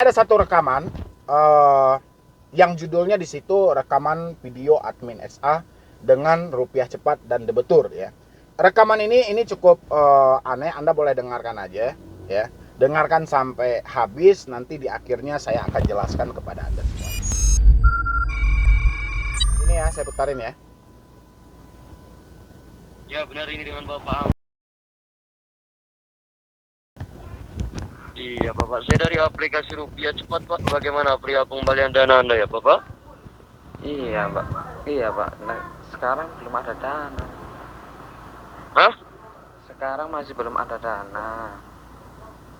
Ada satu rekaman yang judulnya di situ rekaman video admin SA dengan rupiah cepat dan debetur ya. Rekaman ini cukup aneh, Anda boleh dengarkan aja ya. Dengarkan sampai habis, nanti di akhirnya saya akan jelaskan kepada Anda semua. Ini ya, saya putarin ya. Ya benar, ini dengan Bapak. Iya Bapak, saya dari aplikasi Rupiah Cepat Pak. Bagaimana perihal pengembalian dana Anda ya Bapak? Iya Pak, nah, sekarang belum ada dana. Hah? Sekarang masih belum ada dana.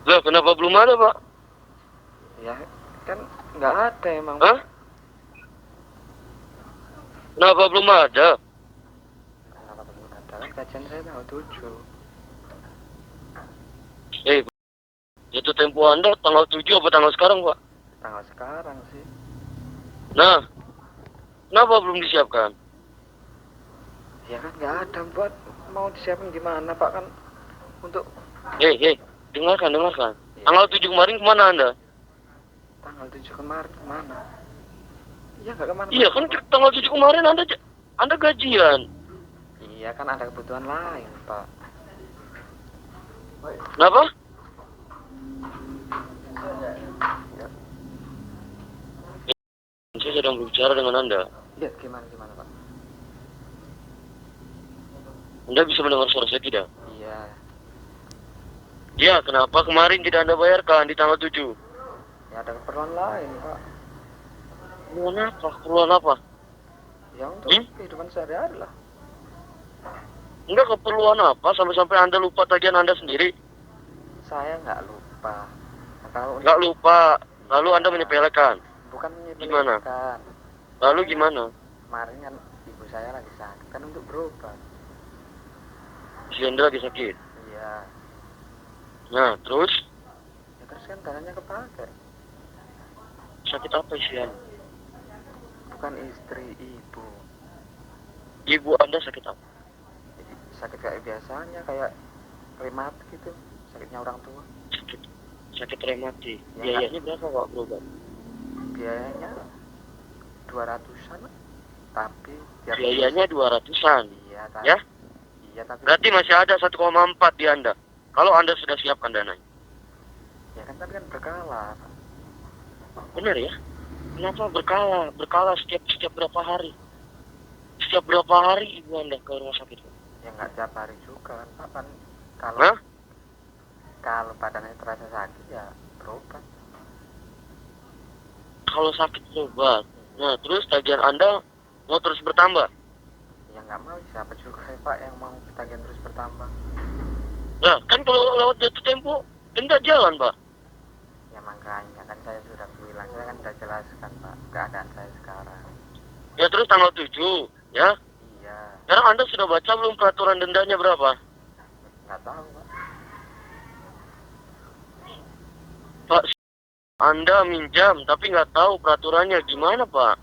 Lah kenapa belum ada Pak? Ya kan nggak ada emang. Hah? Kenapa belum ada? Kenapa belum ada? Kan gajian saya tanggal 7. Jatuh tempo Anda tanggal 7 apa tanggal sekarang Pak? Tanggal sekarang sih. Nah, kenapa belum disiapkan? Ya kan nggak ada buat, mau disiapin gimana Pak, kan untuk Dengarkan. ya, Tanggal 7 kemarin kemana Anda? tanggal 7 kemarin kemana? Iya nggak kemana. Iya kan tanggal 7 kemarin Anda gajian. Iya kan ada kebutuhan lain Pak. Kenapa? Saya sedang berbicara dengan Anda. Iya gimana Pak? Anda bisa mendengar suara saya tidak? Iya. Ya, kenapa kemarin tidak Anda bayarkan di tanggal 7? Ya ada keperluan lain Pak. Keperluan apa? Ya untuk kehidupan sehari-hari lah. Enggak, keperluan apa sampai Anda lupa tagihan Anda sendiri? Saya nggak lupa. Nah, kalau Nggak lupa, lalu Anda menyepelekan. bukan Gimana? menyepelekan. Lalu gimana? Kemarin kan ibu saya lagi sakit kan untuk berobat. Si Anda lagi sakit. Iya. Nah, terus Ya terus kan dananya kepake. sakit apa isian? Bukan istri, ibu. Ibu Anda sakit apa? Jadi sakit kayak biasanya, kayak reumat gitu. Sakitnya orang tua. Sakit rematik. Ya, Biayanya berapa Pak berobat? Biayanya 200-an. Tapi Biayanya 200-an. Iya, tapi, Ya? Iya, tapi Berarti masih ada 1,4 di Anda. Kalau Anda sudah siapkan dananya. ya kan tapi kan berkala. Benar ya? Kenapa berkala? Berkala setiap berapa hari? Setiap berapa hari ibu Anda ke rumah sakit? Ya nggak tiap hari juga kan Pak, kan kalau Hah? kalau badannya terasa sakit ya berobat. Kalau sakit berobat. Nah, terus tagihan Anda mau terus bertambah? Ya nggak mau, siapa juga ya Pak yang mau tagihan terus bertambah. Nah, kan kalau lewat jatuh tempo, denda jalan, Pak. Ya makanya kan saya sudah bilang, saya kan sudah jelaskan Pak keadaan saya sekarang. Ya, terus tanggal 7, ya? Iya. Sekarang Anda sudah baca belum peraturan dendanya berapa? Nggak tahu Pak. Pak, Anda minjam, tapi nggak tahu peraturannya gimana, Pak?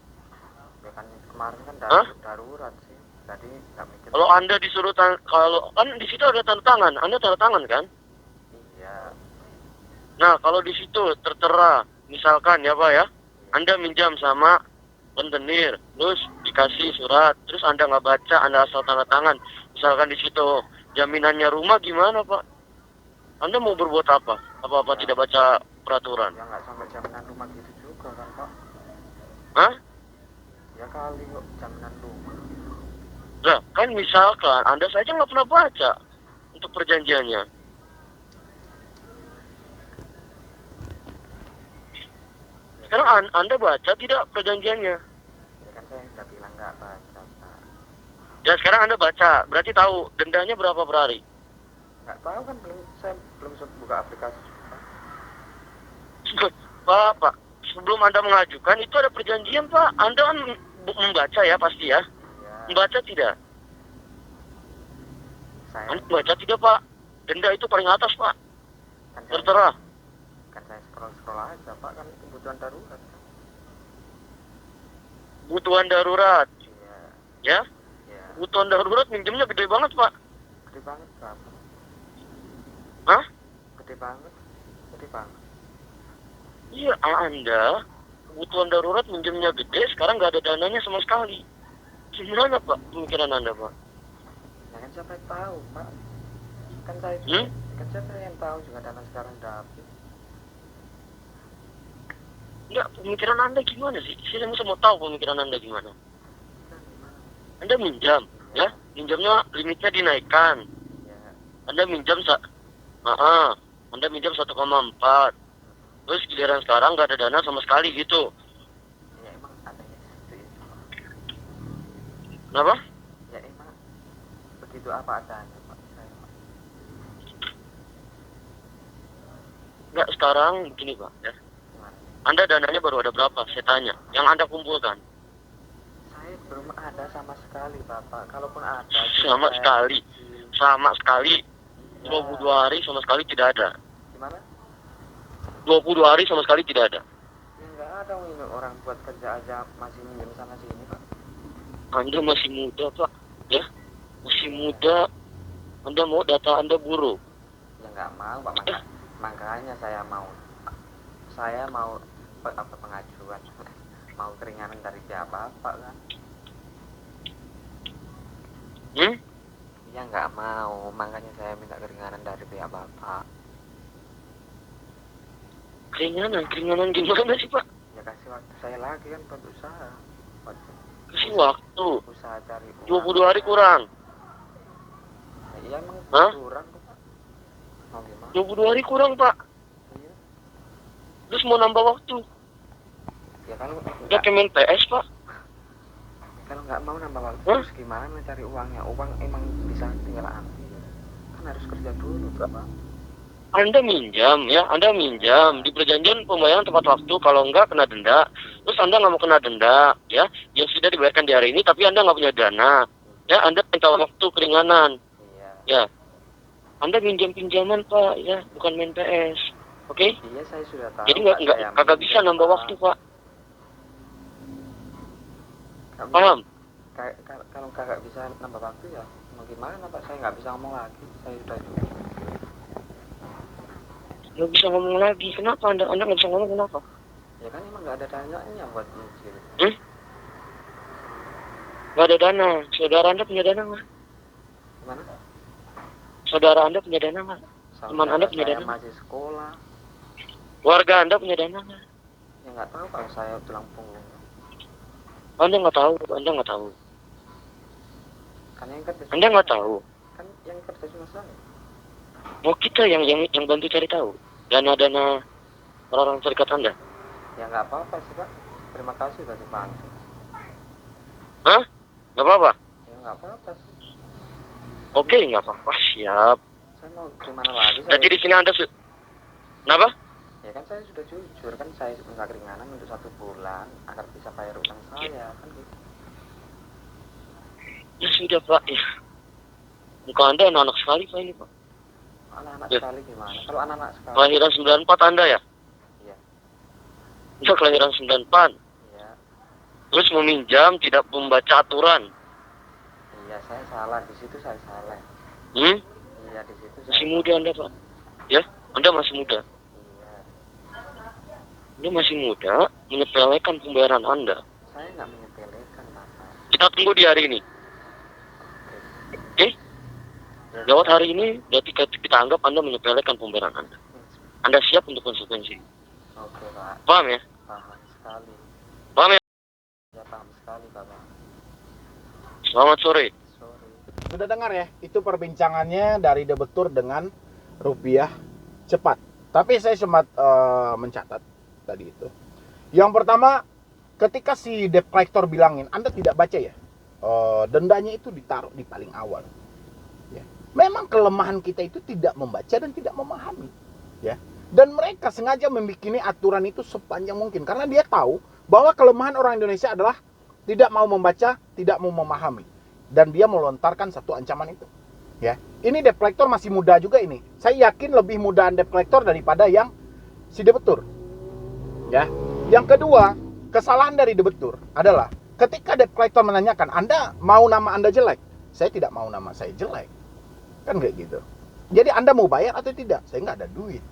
Ya kan kemarin kan darurat sih, jadi nggak mikir. Kalau Anda disuruh, kalau kan di situ ada tanda tangan, Anda tanda tangan kan? Iya. Nah, kalau di situ tertera, misalkan ya Pak ya, Anda minjam sama rentenir, terus dikasih surat, terus Anda nggak baca, Anda asal tanda tangan, misalkan di situ jaminannya rumah, gimana Pak? Anda mau berbuat apa? Apa-apa Ya. tidak baca peraturan? Ya nggak sampai jaminan rumah gitu juga kan Pak. Hah? Ya kali kok jaminan rumah. Nah, kan misalkan Anda saja nggak pernah baca untuk perjanjiannya. Sekarang Anda baca tidak perjanjiannya? Ya kan saya sudah bilang nggak baca Pak. Ya sekarang Anda baca, berarti tahu dendanya berapa per hari? Nggak tahu kan, saya belum buka aplikasi juga. Pak, sebelum Anda mengajukan itu ada perjanjian Pak. Anda kan membaca ya pasti ya? Iya. Membaca tidak? Saya Anda membaca tidak Pak? Denda itu paling atas Pak. kan Tertera. saya scroll aja Pak, kan kebutuhan darurat. Kebutuhan darurat. Iya. Ya? Iya. Kebutuhan darurat minjemnya gede banget Pak. Gede banget Pak. Hah? Gede banget. Iya, Anda kebutuhan darurat minjemnya gede, sekarang nggak ada dananya sama sekali. Gimana Pak pemikiran Anda Pak? Ya kan siapa yang tahu Pak, kan saya juga, Hmm? kan siapa yang tahu juga dana sekarang udah habis. Enggak, pemikiran Anda gimana sih? Saya mau tahu pemikiran Anda gimana. Nah, gimana? Anda minjam, ya? Minjamnya limitnya dinaikkan. Ya, Anda minjam Anda minjam 1,4. Terus giliran sekarang nggak ada dana sama sekali gitu. ya emang adanya seperti itu Pak. Kenapa? Ya emang begitu apa adanya Pak, saya Pak. Enggak, sekarang begini Pak, ya. Gimana? Anda dananya baru ada berapa? Saya tanya. Yang Anda kumpulkan. Saya belum ada sama sekali Bapak, kalaupun ada Sama saya sekali. kecil. Sama sekali. Ya, 22 hari sama sekali tidak ada. gimana? 22 hari sama sekali tidak ada. Ya nggak ada ini orang buat kerja aja masih minjem sana sini Pak. Anda masih muda Pak, ya. Masih muda. Anda mau data Anda buruk. Ya nggak mau Pak, makanya saya mau apa pengajuan mau keringanan dari pihak Bapak kan. Ya nggak mau, makanya saya minta keringanan dari pihak Bapak. Keringanan gimana sih Pak? Ya kasih waktu saya lagi kan buat usaha, buat Kasih waktu. usaha cari uang. 22 hari kurang. Ya, iya emang Hah? kurang kok Pak. Mau gimana? 22 hari kurang Pak. Iya. Terus mau nambah waktu. Ya kalau Udah kemen PS Pak. nggak mau nambah waktu Hah? terus gimana cari uangnya? Uang emang bisa tinggal ambil. Kan harus kerja dulu Pak. Anda minjam ya, Anda minjam di perjanjian pembayaran tepat waktu, kalau enggak kena denda. Terus Anda nggak mau kena denda, ya, yang sudah dibayarkan di hari ini, tapi Anda nggak punya dana, ya, Anda minta waktu keringanan, Iya. ya, Anda minjam pinjaman Pak, ya, bukan main PS, oke? Iya saya sudah tahu. Jadi Pak, nggak saya kagak bisa minjem, nambah Pak. waktu Pak, Kami- paham? Kalau kakak bisa nambah waktu ya mau gimana Pak, saya nggak bisa ngomong lagi, saya sudah cukup. Nggak bisa ngomong lagi, kenapa Anda nggak bisa ngomong kenapa? Ya kan emang nggak ada dananya buat nyicil. Nggak ada dana, saudara Anda punya dana nggak? Gimana? Saudara Anda punya dana nggak? Teman Anda punya saya dana? masih sekolah. Warga Anda punya dana nggak? Ya nggak tahu kalau saya tulang punggung. Anda nggak tahu. Kan yang kerja Anda nggak tahu. kan yang kerja cuma saya. Mau kita yang bantu cari tahu dana-dana orang-orang terdekat Anda. Ya nggak apa-apa sih Pak, terima kasih sudah dibantu. Hah? Nggak apa-apa? Ya nggak apa-apa sih, Oke, nggak apa-apa. Siap. saya mau gimana lagi saya. Jadi di sini Anda kenapa? Ya kan saya sudah jujur, kan saya minta keringanan untuk 1 bulan agar bisa bayar utang saya kan gitu. Ya sudah Pak. Ya. Muka Anda anak-anak sekali Pak ini Pak. Anak-anak Ya. sekali gimana? Kalau anak-anak sekali. Kelahiran 94 Anda ya? Iya. Anda kelahiran 94. Iya. Terus meminjam tidak membaca aturan. Iya, saya salah di situ, saya salah. Hmm? Iya, di situ saya. Masih muda Anda Pak. Ya? Anda masih muda. Iya. Anda masih muda menyepelekan pembayaran Anda. Saya nggak menyepelekan, Bapak. Kita tunggu di hari ini. Oke? Ya, Lewat hari ini, berarti kita anggap Anda menyepelekan pembayaran Anda. Anda siap untuk konsekuensi. Oke, Pak. Paham ya? Paham sekali. Paham ya? Ya, paham sekali, Bapak. Selamat sore. Sorry. Sudah dengar ya, itu perbincangannya dari debetur dengan rupiah cepat. Tapi saya sempat mencatat tadi itu. Yang pertama, ketika si debt collector bilangin, Anda tidak baca ya, dendanya itu ditaruh di paling awal. Ya. Memang kelemahan kita itu tidak membaca dan tidak memahami. Ya. Dan mereka sengaja membuat aturan itu sepanjang mungkin. Karena dia tahu bahwa kelemahan orang Indonesia adalah tidak mau membaca, tidak mau memahami. Dan dia melontarkan satu ancaman itu. Ya, ini debt collector masih muda juga ini. Saya yakin lebih mudaan debt collector daripada yang si debetur. Ya. Yang kedua, kesalahan dari debetur adalah ketika debt collector menanyakan, Anda mau nama Anda jelek? Saya tidak mau nama saya jelek. Kan kayak gitu. Jadi Anda mau bayar atau tidak? Saya nggak ada duit.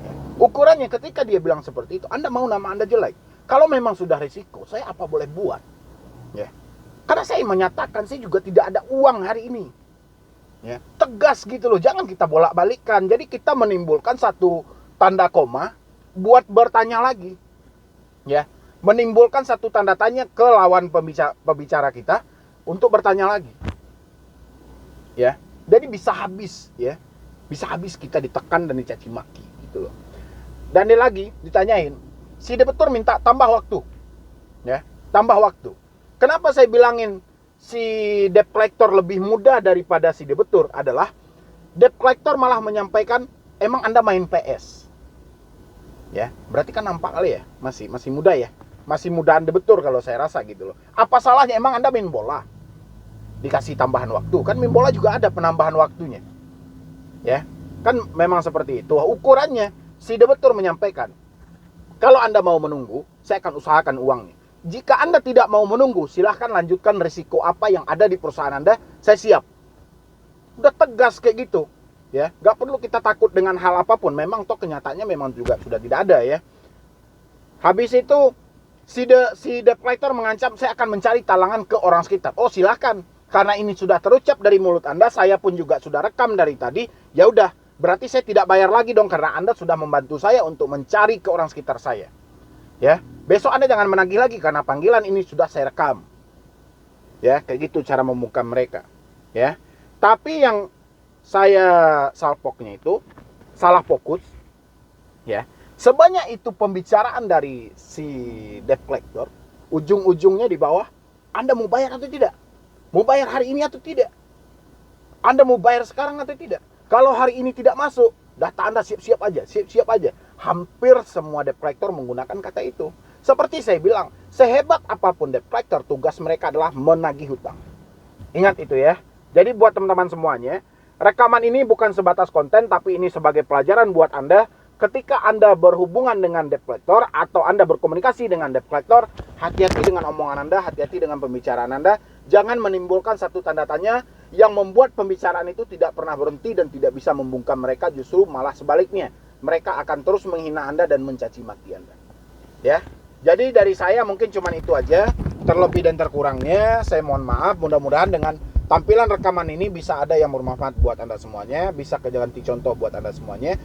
Ya. Ukurannya ketika dia bilang seperti itu, Anda mau nama Anda jelek. Kalau memang sudah risiko, saya apa boleh buat? Ya. Karena saya menyatakan saya juga tidak ada uang hari ini. Ya, tegas gitu loh, jangan kita bolak-balikkan. Jadi kita menimbulkan satu tanda koma buat bertanya lagi. Ya, menimbulkan satu tanda tanya ke lawan pembicara kita untuk bertanya lagi. Ya. Jadi bisa habis ya. Bisa habis kita ditekan dan dicaci maki gitu loh. Dan dia lagi ditanyain, si debetur minta tambah waktu. Ya, tambah waktu. Kenapa saya bilangin si debt collector lebih mudah daripada si debetur adalah debt collector malah menyampaikan, emang Anda main PS. Ya, berarti kan nampak kali ya, masih muda ya. Masih mudaan debetur kalau saya rasa gitu loh. Apa salahnya emang Anda main bola? Dikasih tambahan waktu, kan main bola juga ada penambahan waktunya. Ya, kan memang seperti itu. Ukurannya si debetur menyampaikan, kalau Anda mau menunggu, saya akan usahakan uangnya. Jika Anda tidak mau menunggu, silahkan lanjutkan risiko apa yang ada di perusahaan Anda, saya siap. Udah tegas kayak gitu. Ya, gak perlu kita takut dengan hal apapun. Memang toh kenyataannya memang juga sudah tidak ada ya. Habis itu si debt collector mengancam, saya akan mencari talangan ke orang sekitar. Oh silahkan, karena ini sudah terucap dari mulut Anda, saya pun juga sudah rekam dari tadi. Ya udah, berarti saya tidak bayar lagi dong, karena Anda sudah membantu saya untuk mencari ke orang sekitar saya. Ya, besok Anda jangan menagih lagi karena panggilan ini sudah saya rekam. Ya, kayak gitu cara membungkam mereka. Ya. Tapi yang saya salpoknya itu salah fokus. Ya. Sebanyak itu pembicaraan dari si debt collector, ujung-ujungnya di bawah, Anda mau bayar atau tidak? Mau bayar hari ini atau tidak? Anda mau bayar sekarang atau tidak? Kalau hari ini tidak masuk, data Anda siap-siap aja, siap-siap aja. Hampir semua debt collector menggunakan kata itu. Seperti saya bilang, sehebat apapun debt collector, tugas mereka adalah menagih hutang. Ingat itu ya. Jadi buat teman-teman semuanya, rekaman ini bukan sebatas konten, tapi ini sebagai pelajaran buat Anda. Ketika Anda berhubungan dengan debt collector atau Anda berkomunikasi dengan debt collector, hati-hati dengan omongan Anda, hati-hati dengan pembicaraan Anda. Jangan menimbulkan satu tanda tanya yang membuat pembicaraan itu tidak pernah berhenti dan tidak bisa membungkam mereka, justru malah sebaliknya. Mereka akan terus menghina Anda dan mencaci maki Anda. Ya. Jadi dari saya mungkin cuma itu aja. Terlebih dan terkurangnya saya mohon maaf. Mudah-mudahan dengan tampilan rekaman ini bisa ada yang bermanfaat buat Anda semuanya, bisa jadi contoh buat Anda semuanya.